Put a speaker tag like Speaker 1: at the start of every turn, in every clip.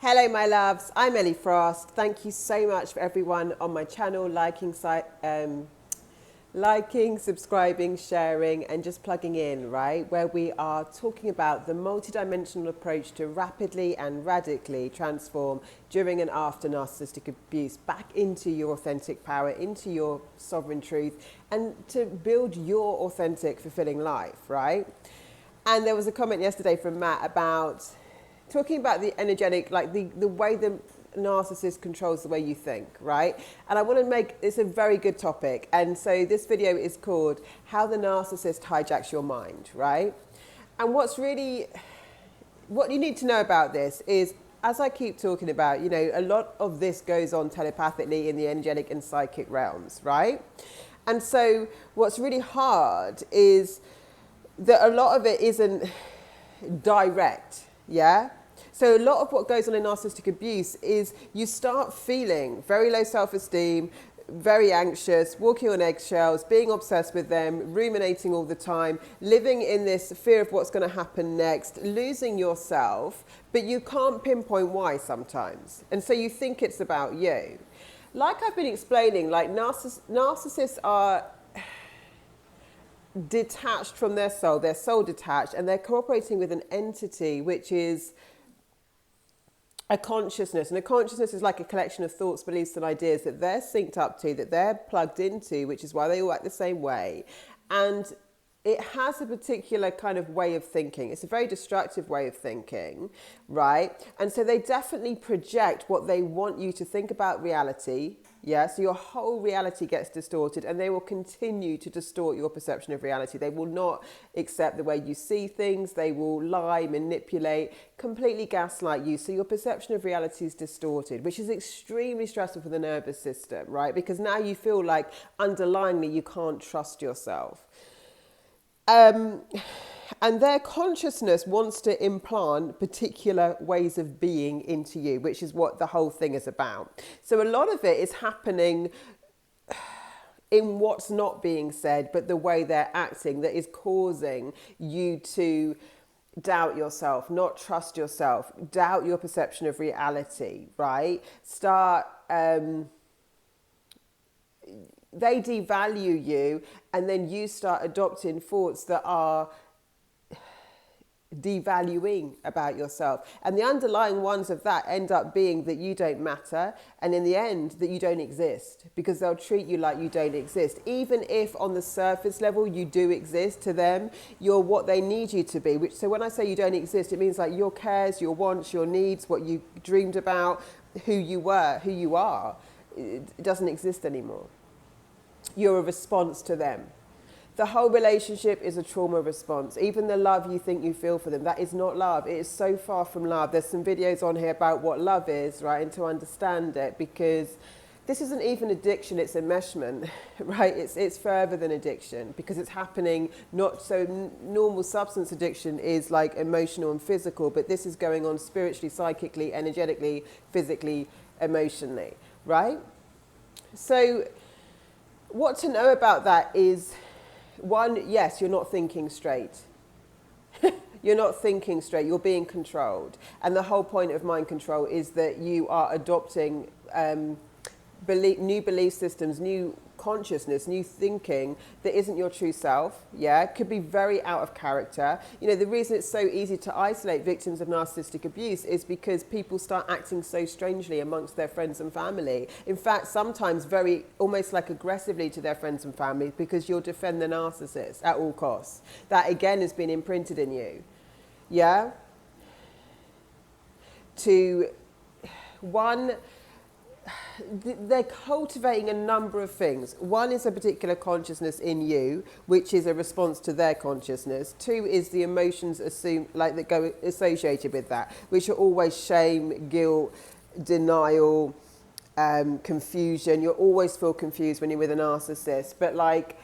Speaker 1: Hello my loves, I'm Ellie Frost. Thank you so much for everyone on my channel liking, subscribing, sharing and just plugging in, right? Where we are talking about the multidimensional approach to rapidly and radically transform during and after narcissistic abuse back into your authentic power, into your sovereign truth, and to build your authentic, fulfilling life, right? And there was a comment yesterday from Matt about talking about the energetic, like the way the narcissist controls the way you think, right? And I want to make, it's a very good topic. And so this video is called How the Narcissist Hijacks Your Mind, right? And what you need to know about this is, as I keep talking about, you know, a lot of this goes on telepathically in the energetic and psychic realms, right? And so what's really hard is that a lot of it isn't direct, yeah? So a lot of what goes on in narcissistic abuse is you start feeling very low self-esteem, very anxious, walking on eggshells, being obsessed with them, ruminating all the time, living in this fear of what's going to happen next, losing yourself, but you can't pinpoint why sometimes. And so you think it's about you. Like I've been explaining, like narcissists are detached from their soul detached, and they're cooperating with an entity which is a consciousness. And a consciousness is like a collection of thoughts, beliefs and ideas that they're synced up to, that they're plugged into, which is why they all act the same way. And it has a particular kind of way of thinking. It's a very destructive way of thinking, right? And so they definitely project what they want you to think about reality. Yeah, so your whole reality gets distorted, and they will continue to distort your perception of reality. They will not accept the way you see things. They will lie, manipulate, completely gaslight you. So your perception of reality is distorted, which is extremely stressful for the nervous system, right? Because now you feel like underlyingly you can't trust yourself. And their consciousness wants to implant particular ways of being into you, which is what the whole thing is about. So a lot of it is happening in what's not being said, but the way they're acting that is causing you to doubt yourself, not trust yourself, doubt your perception of reality, right? They devalue you, and then you start adopting thoughts that are devaluing about yourself. And the underlying ones of that end up being that you don't matter, and in the end that you don't exist, because they'll treat you like you don't exist. Even if on the surface level you do exist, to them you're what they need you to be. So when I say you don't exist, it means like your cares, your wants, your needs, what you dreamed about, who you were, who you are, it doesn't exist anymore. You're a response to them. The whole relationship is a trauma response. Even the love you think you feel for them, that is not love. It is so far from love. There's some videos on here about what love is, right? And to understand it, because this isn't even addiction, it's enmeshment, right? It's further than addiction, because it's happening not so. Normal substance addiction is like emotional and physical, but this is going on spiritually, psychically, energetically, physically, emotionally, right? So what to know about that is, one, yes, you're not thinking straight. You're not thinking straight. You're being controlled. And the whole point of mind control is that you are adopting new belief systems, new consciousness, new thinking that isn't your true self. Yeah, it could be very out of character. You know, the reason it's so easy to isolate victims of narcissistic abuse is because people start acting so strangely amongst their friends and family. In fact, sometimes very almost like aggressively to their friends and family, because you'll defend the narcissist at all costs. That again has been imprinted in you. Yeah. They're cultivating a number of things. One is a particular consciousness in you, which is a response to their consciousness. Two is the emotions that go associated with that, which are always shame, guilt, denial, confusion. You'll always feel confused when you're with a narcissist, but like,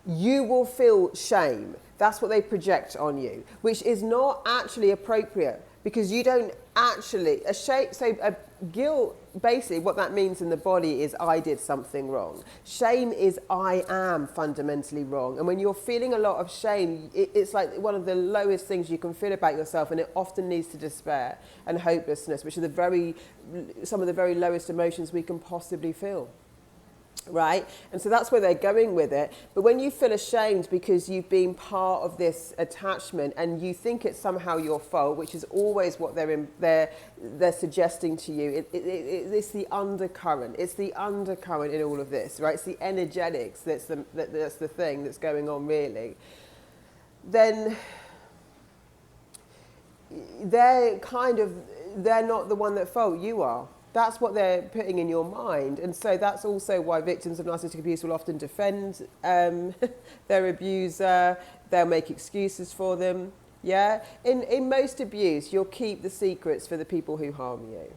Speaker 1: you will feel shame. That's what they project on you, which is not actually appropriate. because you don't actually, a guilt, basically what that means in the body is I did something wrong. Shame is I am fundamentally wrong. And when you're feeling a lot of shame, it's like one of the lowest things you can feel about yourself, and it often leads to despair and hopelessness, which are some of the very lowest emotions we can possibly feel. Right? And so that's where they're going with it. But when you feel ashamed because you've been part of this attachment and you think it's somehow your fault, which is always what they're suggesting to you, it's the undercurrent. It's the undercurrent in all of this, right? It's the energetics that's the thing that's going on, really. Then they're not the one at fault, you are. That's what they're putting in your mind. And so that's also why victims of narcissistic abuse will often defend their abuser. They'll make excuses for them. Yeah? In most abuse, you'll keep the secrets for the people who harm you.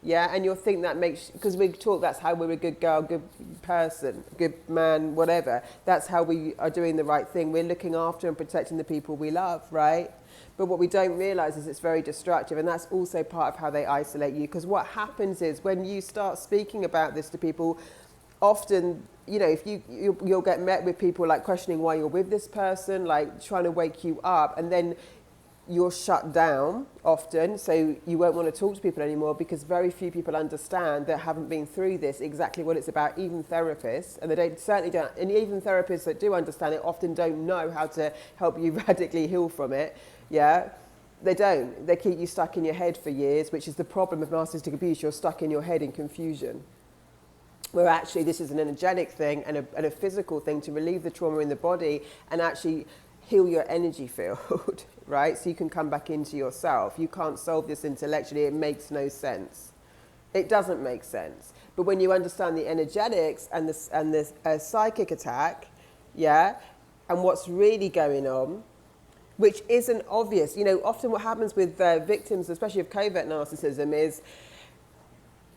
Speaker 1: Yeah? And you'll think that makes... Because we talk, that's how we're a good girl, good person, good man, whatever. That's how we are doing the right thing. We're looking after and protecting the people we love, right? But what we don't realise is it's very destructive, and that's also part of how they isolate you. Because what happens is when you start speaking about this to people, often, you know, if you'll get met with people like questioning why you're with this person, like trying to wake you up, and then you're shut down often, so you won't want to talk to people anymore because very few people understand that haven't been through this exactly what it's about, even therapists, and certainly don't, and even therapists that do understand it often don't know how to help you radically heal from it. Yeah, they don't. They keep you stuck in your head for years, which is the problem of narcissistic abuse. You're stuck in your head in confusion. Where actually this is an energetic thing and a physical thing to relieve the trauma in the body and actually heal your energy field, right? So you can come back into yourself. You can't solve this intellectually. It makes no sense. It doesn't make sense. But when you understand the energetics and this psychic attack, yeah, and what's really going on, which isn't obvious. You know, often what happens with victims, especially of covert narcissism, is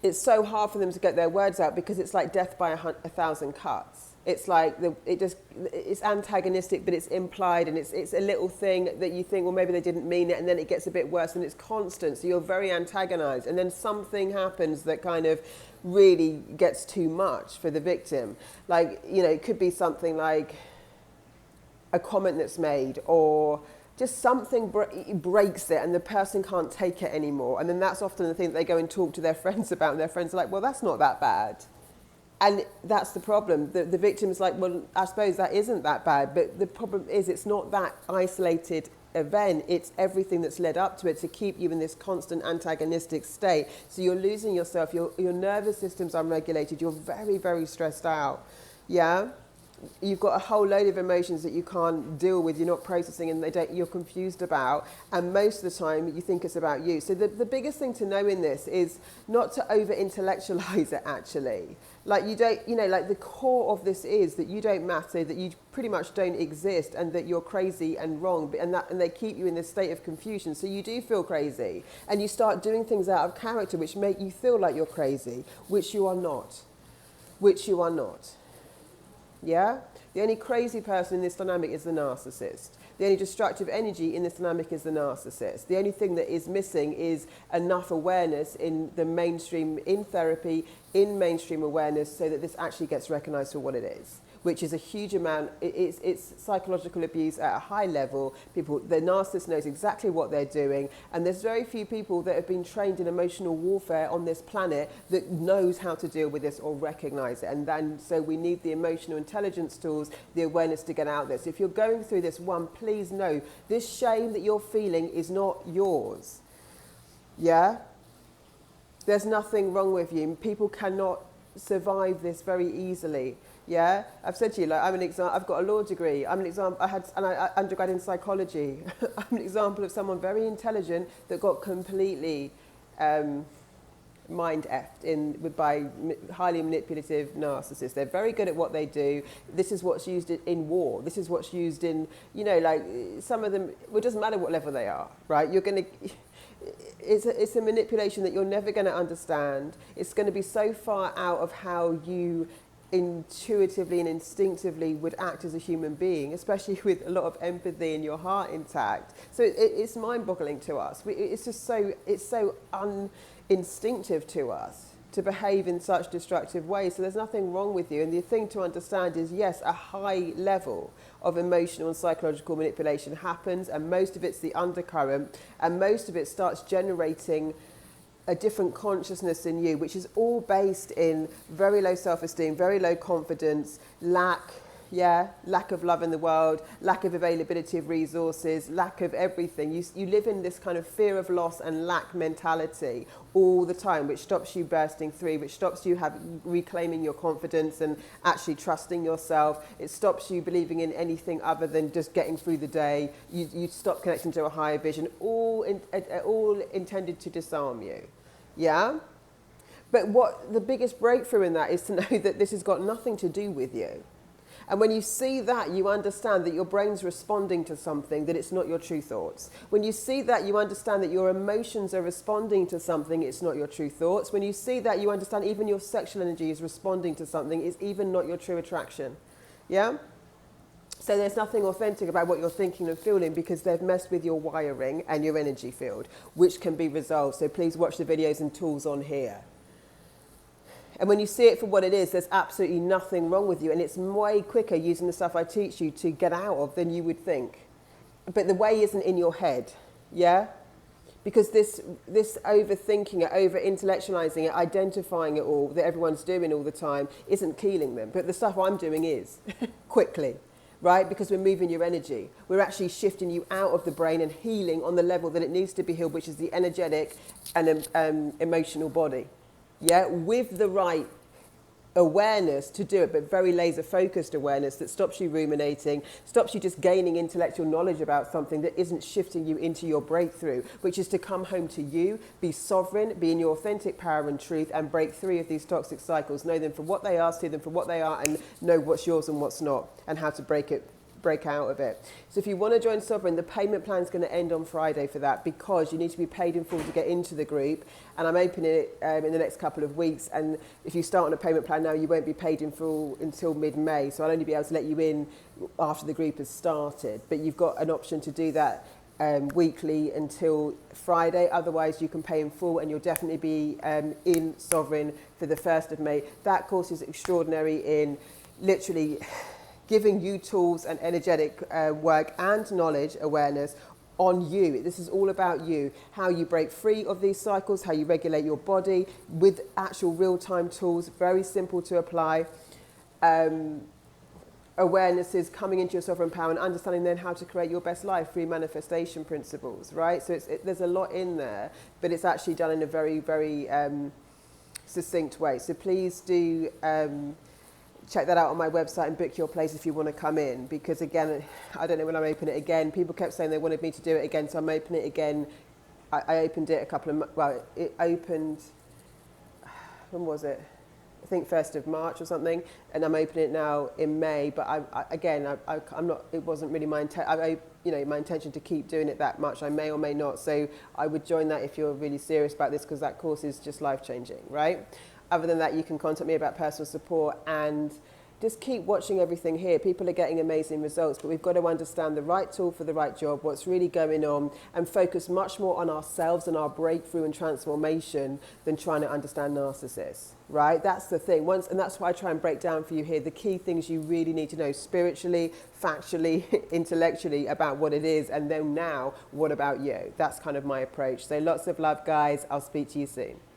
Speaker 1: it's so hard for them to get their words out because it's like death by 1,000 cuts. It's like it's antagonistic, but it's implied, and it's a little thing that you think, well, maybe they didn't mean it, and then it gets a bit worse, and it's constant. So you're very antagonized, and then something happens that kind of really gets too much for the victim. Like, you know, it could be something like a comment that's made, or just something breaks it and the person can't take it anymore. And then that's often the thing that they go and talk to their friends about, and their friends are like, well, that's not that bad. And that's the problem. The victim's like, well, I suppose that isn't that bad. But the problem is it's not that isolated event. It's everything that's led up to it to keep you in this constant antagonistic state. So you're losing yourself. Your nervous system's unregulated. You're very, very stressed out. Yeah? You've got a whole load of emotions that you can't deal with, you're not processing, and you're confused about, and most of the time you think it's about you. So the biggest thing to know in this is not to over-intellectualize it, actually. Like, you don't, you know, like the core of this is that you don't matter, that you pretty much don't exist, and that you're crazy and wrong, and they keep you in this state of confusion. So you do feel crazy, and you start doing things out of character which make you feel like you're crazy, which you are not. Which you are not. Yeah? The only crazy person in this dynamic is the narcissist. The only destructive energy in this dynamic is the narcissist. The only thing that is missing is enough awareness in the mainstream, in therapy, in mainstream awareness, so that this actually gets recognized for what it is, which is a huge amount. It's psychological abuse at a high level. The narcissist knows exactly what they're doing, and there's very few people that have been trained in emotional warfare on this planet that knows how to deal with this or recognize it. And then, so we need the emotional intelligence tools, the awareness to get out there. So if you're going through this one, please know this shame that you're feeling is not yours. Yeah? There's nothing wrong with you. People cannot survive this very easily. Yeah, I've said to you, like, I'm an example. I've got a law degree. I'm an example. I undergrad in psychology. I'm an example of someone very intelligent that got completely mind effed by highly manipulative narcissists. They're very good at what they do. This is what's used in war. This is what's used in, you know, like some of them. Well, it doesn't matter what level they are, right? You're going to. It's a manipulation that you're never going to understand. It's going to be so far out of how you intuitively and instinctively would act as a human being, especially with a lot of empathy and your heart intact. So it's mind-boggling to us. It's just so uninstinctive to us to behave in such destructive ways. So there's nothing wrong with you. And the thing to understand is, yes, a high level of emotional and psychological manipulation happens, and most of it's the undercurrent, and most of it starts generating a different consciousness in you, which is all based in very low self-esteem, very low confidence, lack of love in the world, lack of availability of resources, lack of everything. You live in this kind of fear of loss and lack mentality all the time, which stops you bursting through, which stops you reclaiming your confidence and actually trusting yourself. It stops you believing in anything other than just getting through the day. You stop connecting to a higher vision, all intended to disarm you. Yeah? But what the biggest breakthrough in that is to know that this has got nothing to do with you. And when you see that, you understand that your brain's responding to something, that it's not your true thoughts. When you see that, you understand that your emotions are responding to something, it's not your true thoughts. When you see that, you understand even your sexual energy is responding to something, it's even not your true attraction. Yeah? So there's nothing authentic about what you're thinking and feeling, because they've messed with your wiring and your energy field, which can be resolved. So please watch the videos and tools on here. And when you see it for what it is, there's absolutely nothing wrong with you. And it's way quicker using the stuff I teach you to get out of than you would think. But the way isn't in your head, yeah? Because this overthinking it, over-intellectualizing it, identifying it all, that everyone's doing all the time, isn't killing them. But the stuff I'm doing is, quickly, right? Because we're moving your energy. We're actually shifting you out of the brain and healing on the level that it needs to be healed, which is the energetic and emotional body. Yeah, with the right awareness to do it, but very laser focused awareness that stops you ruminating, stops you just gaining intellectual knowledge about something that isn't shifting you into your breakthrough, which is to come home to you, be sovereign, be in your authentic power and truth, and break free of these toxic cycles. Know them for what they are, see them for what they are, and know what's yours and what's not, and how to break out of it. So if you want to join Sovereign, the payment plan is going to end on Friday for that, because you need to be paid in full to get into the group, and I'm opening it in the next couple of weeks. And if you start on a payment plan now, you won't be paid in full until mid-May, so I'll only be able to let you in after the group has started. But you've got an option to do that weekly until Friday. Otherwise you can pay in full, and you'll definitely be in Sovereign for the 1st of May. That course is extraordinary in literally giving you tools and energetic work and knowledge, awareness on you. This is all about you, how you break free of these cycles, how you regulate your body with actual real-time tools, very simple to apply. Awarenesses coming into your sovereign power and understanding then how to create your best life through manifestation principles, right? So there's a lot in there, but it's actually done in a very, very succinct way. So please do check that out on my website and book your place if you want to come in, because again, I don't know when I'm opening it again. People kept saying they wanted me to do it again, so I'm opening it again. I opened it it opened, when was it? I think 1st of March or something, and I'm opening it now in May. But I'm not. It wasn't really my my intention to keep doing it that much. I may or may not. So I would join that if you're really serious about this, because that course is just life changing, right? Other than that, you can contact me about personal support, and just keep watching everything here. People are getting amazing results, but we've got to understand the right tool for the right job, what's really going on, and focus much more on ourselves and our breakthrough and transformation than trying to understand narcissists, right? That's the thing. And that's why I try and break down for you here the key things you really need to know spiritually, factually, intellectually about what it is, and then now, what about you? That's kind of my approach. So lots of love, guys. I'll speak to you soon.